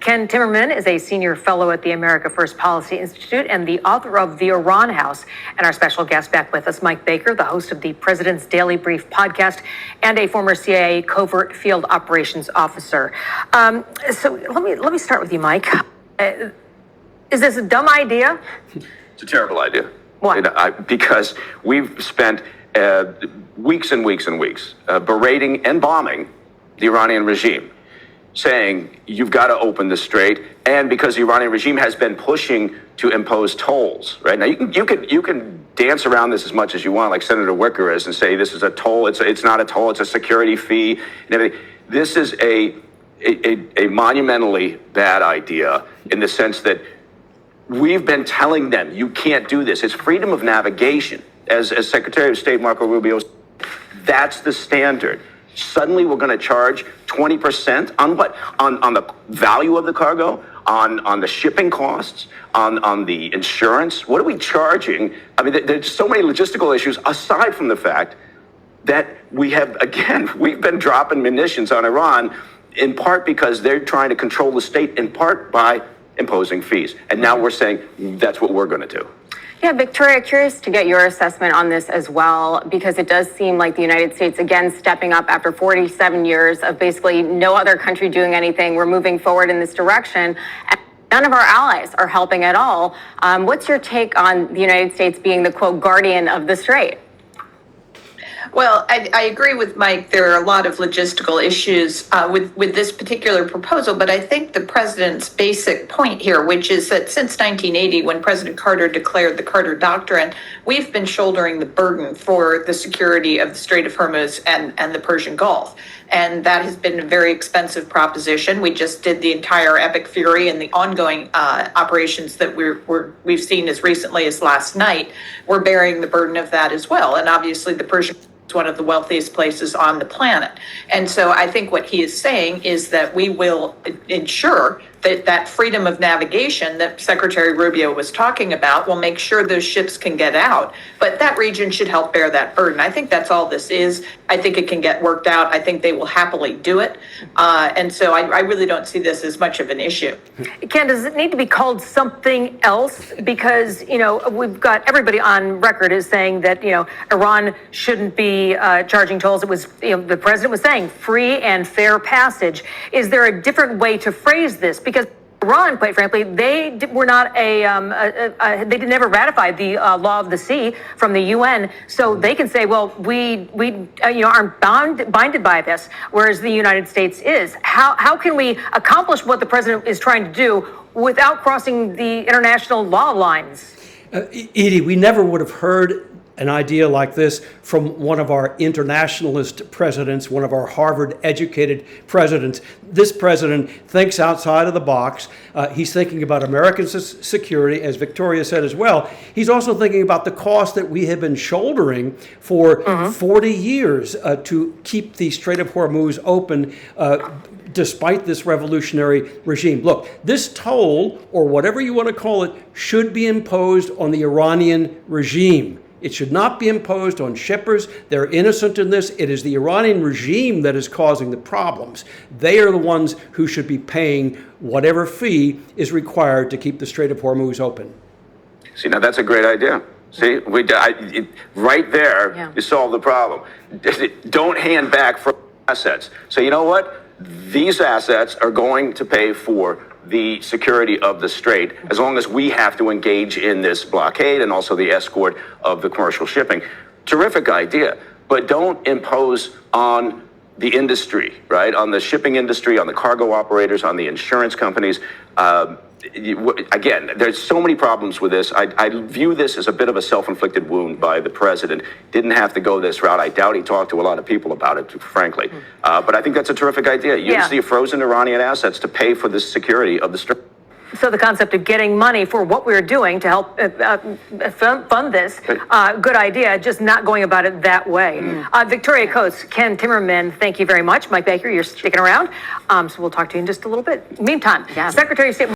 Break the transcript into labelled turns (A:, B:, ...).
A: Ken Timmerman is a senior fellow at the America First Policy Institute and the author of The Iran House. And our special guest back with us, Mike Baker, the host of the President's Daily Brief podcast and a former CIA covert field operations officer. So let me start with you, Mike. Is this a dumb idea?
B: It's a terrible idea.
A: Why?
B: Because we've spent weeks and weeks and weeks berating and bombing the Iranian regime, saying you've got to open the Strait, and because the Iranian regime has been pushing to impose tolls. Right now, you can dance around this as much as you want, like Senator Wicker is, and say this is a toll. It's not a toll. It's a security fee and everything. This is a monumentally bad idea in the sense that we've been telling them you can't do this. It's freedom of navigation, as Secretary of State Marco Rubio said. That's the standard. Suddenly we're going to charge 20% on what? On the value of the cargo, on the shipping costs, on the insurance. What are we charging? I mean, there's so many logistical issues aside from the fact that we've been dropping munitions on Iran in part because they're trying to control the state, in part by imposing fees. And now we're saying that's what we're going to do.
C: Yeah, Victoria, curious to get your assessment on this as well, because it does seem like the United States, again, stepping up after 47 years of basically no other country doing anything. We're moving forward in this direction. And none of our allies are helping at all. What's your take on the United States being the, quote, guardian of the Strait?
D: Well, I agree with Mike. There are a lot of logistical issues with this particular proposal, but I think the president's basic point here, which is that since 1980, when President Carter declared the Carter Doctrine, we've been shouldering the burden for the security of the Strait of Hormuz and the Persian Gulf. And that has been a very expensive proposition. We just did the entire Epic Fury and the ongoing operations that we've seen as recently as last night. We're bearing the burden of that as well. And obviously the Persian is one of the wealthiest places on the planet. And so I think what he is saying is that we will ensure that freedom of navigation that Secretary Rubio was talking about will make sure those ships can get out. But that region should help bear that burden. I think that's all this is. I think it can get worked out. I think they will happily do it. And so I really don't see this as much of an issue.
A: Ken, does it need to be called something else? Because, we've got everybody on record is saying that, Iran shouldn't be charging tolls. It was, the president was saying free and fair passage. Is there a different way to phrase this? Because Iran, quite frankly, they were not they never ratified the law of the sea from the UN, so they can say, well, we aren't binded by this, whereas the United States is. How can we accomplish what the president is trying to do without crossing the international law lines?
E: Edie, we never would have heard an idea like this from one of our internationalist presidents, one of our Harvard-educated presidents. This president thinks outside of the box. He's thinking about American security, as Victoria said as well. He's also thinking about the cost that we have been shouldering for 40 years to keep the Strait of Hormuz open, despite this revolutionary regime. Look, this toll, or whatever you want to call it, should be imposed on the Iranian regime. It should not be imposed on shippers. They're innocent in this. It is the Iranian regime that is causing the problems. They are the ones who should be paying whatever fee is required to keep the Strait of Hormuz open.
B: See, now that's a great idea. See, right there, you solve the problem. Don't hand back for assets. So you know what? These assets are going to pay for the security of the Strait, as long as we have to engage in this blockade and also the escort of the commercial shipping. Terrific idea, but don't impose on the industry, right? On the shipping industry, on the cargo operators, on the insurance companies. Again, there's so many problems with this. I view this as a bit of a self-inflicted wound by the president. Didn't have to go this route. I doubt he talked to a lot of people about it, frankly. But I think that's a terrific idea. Use the frozen Iranian assets to pay for the security of the Strait.
A: So the concept of getting money for what we're doing to help fund this, good idea, just not going about it that way. Victoria Coates, Ken Timmerman, thank you very much. Mike Baker, you're sticking around. So we'll talk to you in just a little bit. Meantime, Secretary of State